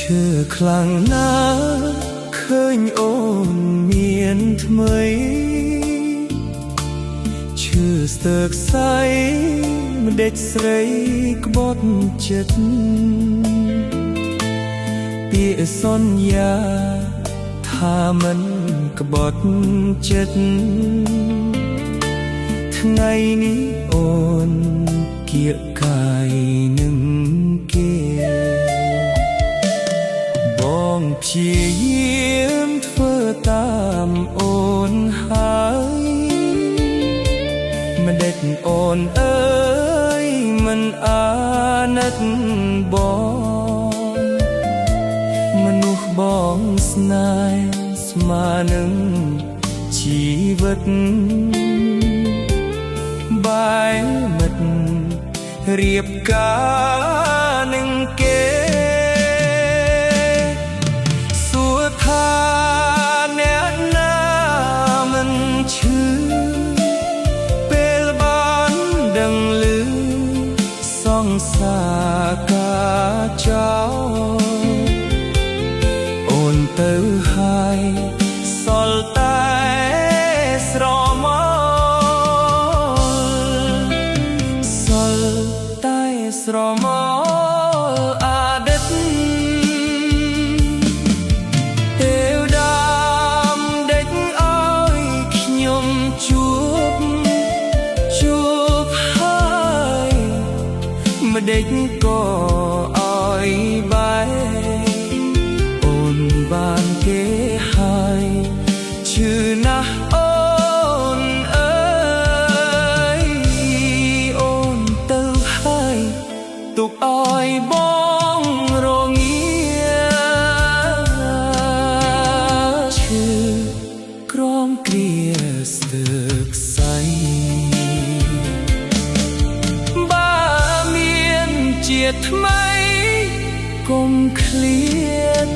ชื่อครั้งណាឃើញអូនមានថ្មីឈឺស្ទើរខ្សែម្ដេចស្រីក្បត់ចិត្តពាក្យសន្យាថាមិនក្បត់ចិត្តថ្ងៃនេះអូនគៀកកាយនឹងគេបងព្យាយាមធ្វើតាមអូនហើយមិនដេចអូនអើយមិនអាណិតបងមនុស្សបងស្នេហ៍ស្មើនឹងជីវិតបែរមិត្តរៀបការនឹងគេសួរថាអ្នកណាមិនឈឺពេលបានដឹងឮសង្សារការចោលអូនទៅហើយសល់តែស្រមោលសល់តែស្រមោលអតីតទេវតាដេចឲ្យខ្ញុំជួបហើយម្ដេចក៏ឲ្យបែរអូនបានគេហើយឈឺណាស់អូនអើយអូនទៅហើយទុកឲ្យបងរងាឈឺក្រំគ្រាស្ទើរខ្សែបើមានជាថ្មីកុំឃ្លាត